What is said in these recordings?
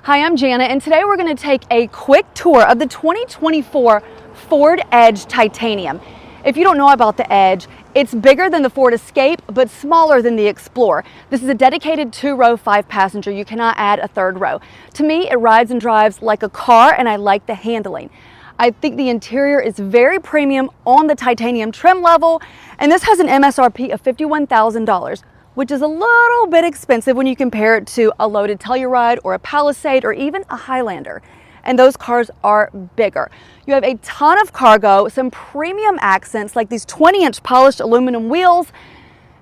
Hi, I'm Jana, and today we're going to take a quick tour of the 2024 Ford Edge Titanium. If you don't know about the Edge, it's bigger than the Ford Escape, but smaller than the Explorer. This is a dedicated 2-row, 5-passenger. You cannot add a third row. To me, it rides and drives like a car, and I like the handling. I think the interior is very premium on the titanium trim level, and this has an MSRP of $51,000. Which is a little bit expensive when you compare it to a loaded Telluride or a Palisade or even a Highlander. And those cars are bigger. You have a ton of cargo, some premium accents like these 20-inch polished aluminum wheels,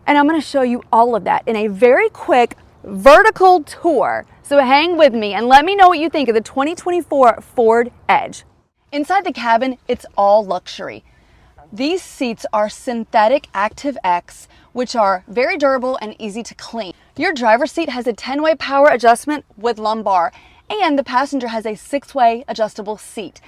and I'm going to show you all of that in a very quick vertical tour. So hang with me and let me know what you think of the 2024 Ford Edge. Inside the cabin, it's all luxury. These seats are synthetic Active X, which are very durable and easy to clean. Your driver's seat has a 10-way power adjustment with lumbar, and the passenger has a 6-way adjustable seat.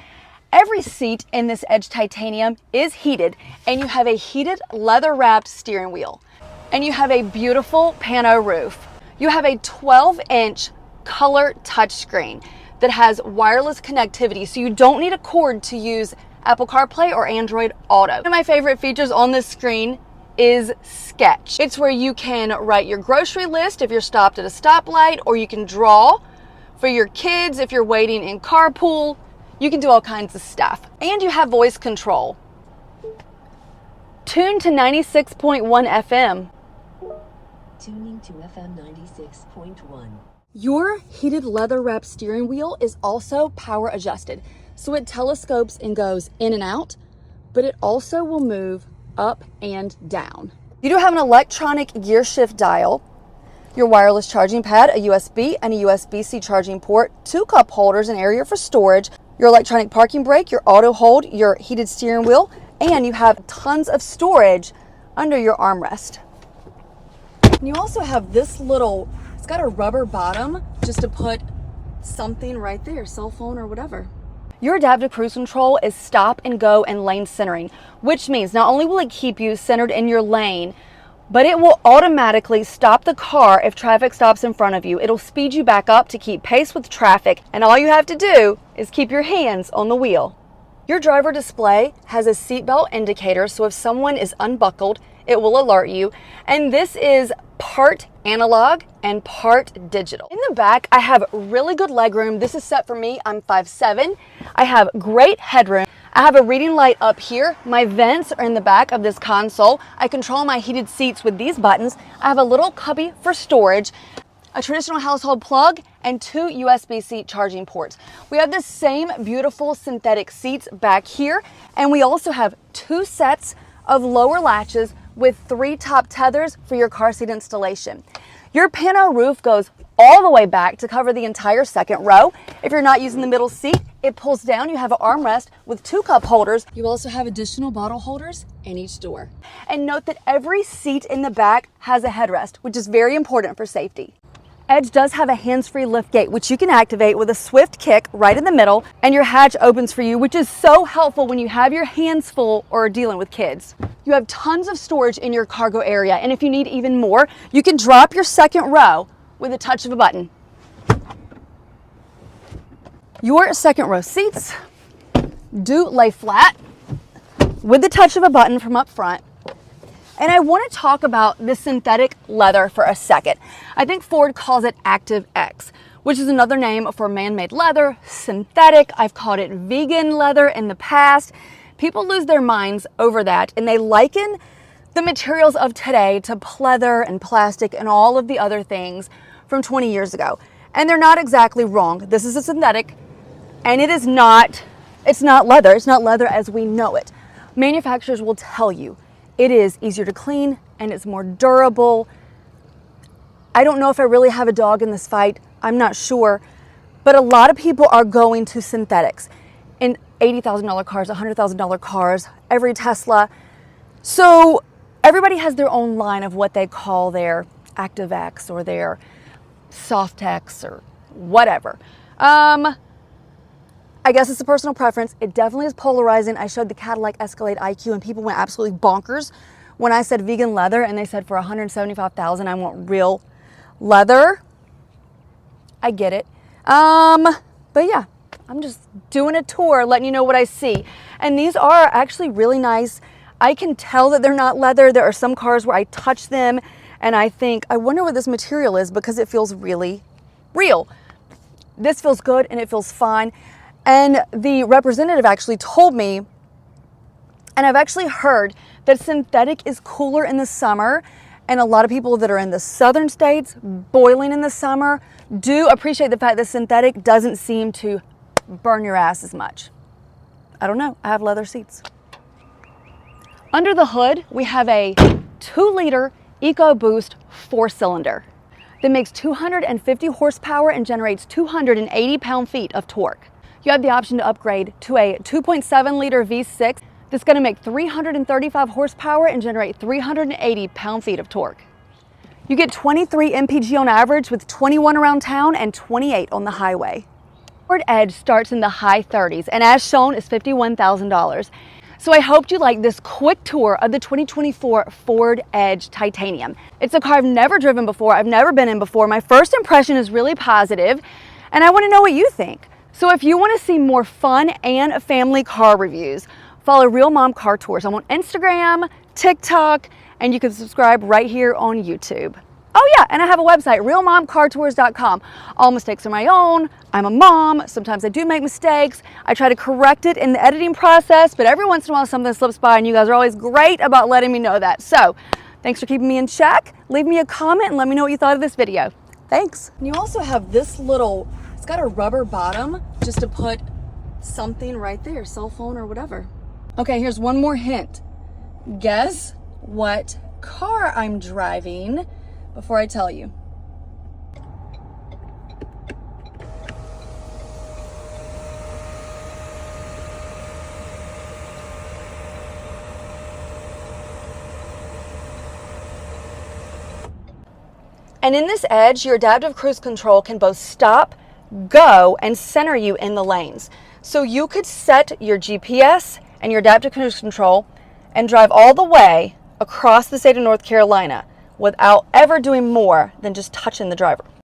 Every seat in this Edge Titanium is heated, and you have a heated leather-wrapped steering wheel. And you have a beautiful pano roof. You have a 12-inch color touchscreen that has wireless connectivity, so you don't need a cord to use Apple CarPlay or Android Auto. One of my favorite features on this screen is Sketch. It's where you can write your grocery list if you're stopped at a stoplight, or you can draw for your kids if you're waiting in carpool. You can do all kinds of stuff. And you have voice control. Tune to 96.1 FM. Tuning to FM 96.1. Your heated leather-wrapped steering wheel is also power adjusted. So it telescopes and goes in and out, but it also will move up and down. You do have an electronic gear shift dial, your wireless charging pad, a USB and a USB-C charging port, 2 cup holders, an area for storage, your electronic parking brake, your auto hold, your heated steering wheel, and you have tons of storage under your armrest. And you also have this little, it's got a rubber bottom just to put something right there, cell phone or whatever. Your adaptive cruise control is stop and go and lane centering, which means not only will it keep you centered in your lane, but it will automatically stop the car if traffic stops in front of you. It'll speed you back up to keep pace with traffic, and all you have to do is keep your hands on the wheel. Your driver display has a seatbelt indicator, so if someone is unbuckled, it will alert you. And this is part analog and part digital. In the back, I have really good legroom. This is set for me. I'm 5'7". I have great headroom. I have a reading light up here. My vents are in the back of this console. I control my heated seats with these buttons. I have a little cubby for storage, a traditional household plug, and 2 USB-C charging ports. We have the same beautiful synthetic seats back here, and we also have 2 sets of lower latches with 3 top tethers for your car seat installation. Your pano roof goes all the way back to cover the entire second row. If you're not using the middle seat, it pulls down. You have an armrest with 2 cup holders. You also have additional bottle holders in each door. And note that every seat in the back has a headrest, which is very important for safety. Edge does have a hands-free liftgate, which you can activate with a swift kick right in the middle, and your hatch opens for you, which is so helpful when you have your hands full or are dealing with kids. You have tons of storage in your cargo area, and if you need even more, you can drop your second row with a touch of a button. Your second row seats do lay flat with the touch of a button from up front. And I want to talk about the synthetic leather for a second. I think Ford calls it Active X, which is another name for man-made leather, synthetic. I've called it vegan leather in the past. People lose their minds over that, and they liken the materials of today to pleather and plastic and all of the other things from 20 years ago. And they're not exactly wrong. This is a synthetic, and it's not leather. It's not leather as we know it. Manufacturers will tell you it is easier to clean and it's more durable. I don't know if I really have a dog in this fight. I'm not sure. But a lot of people are going to synthetics in $80,000 cars, $100,000 cars, every Tesla. So everybody has their own line of what they call their Active X or their Soft X or whatever. I guess it's a personal preference. It definitely is polarizing. I showed the Cadillac Escalade IQ and people went absolutely bonkers when I said vegan leather, and they said for $175,000 I want real leather. I get it. But yeah, I'm just doing a tour, letting you know what I see. And these are actually really nice. I can tell that they're not leather. There are some cars where I touch them and I think, I wonder what this material is, because it feels really real. This feels good and it feels fine. And the representative actually told me, and I've actually heard, that synthetic is cooler in the summer, and a lot of people that are in the southern states, boiling in the summer, do appreciate the fact that synthetic doesn't seem to burn your ass as much. I don't know, I have leather seats. Under the hood, we have a 2-liter EcoBoost 4-cylinder that makes 250 horsepower and generates 280 pound-feet of torque. You have the option to upgrade to a 2.7-liter V6 that's going to make 335 horsepower and generate 380 pound-feet of torque. You get 23 mpg on average, with 21 around town and 28 on the highway. Ford Edge starts in the high 30s and, as shown, is $51,000. So I hope you like this quick tour of the 2024 Ford Edge Titanium. It's a car I've never driven before, I've never been in before. My first impression is really positive, and I want to know what you think. So if you want to see more fun and family car reviews, follow Real Mom Car Tours. I'm on Instagram, TikTok, and you can subscribe right here on YouTube. Oh yeah, and I have a website, realmomcartours.com. All mistakes are my own. I'm a mom. Sometimes I do make mistakes. I try to correct it in the editing process, but every once in a while something slips by, and you guys are always great about letting me know that. So thanks for keeping me in check. Leave me a comment and let me know what you thought of this video. Thanks. And you also have this little, it's got a rubber bottom just to put something right there, cell phone or whatever. Okay, here's one more hint. Guess what car I'm driving before I tell you. And in this Edge, your adaptive cruise control can both stop, go, and center you in the lanes. So you could set your GPS and your adaptive cruise control and drive all the way across the state of North Carolina without ever doing more than just touching the driver.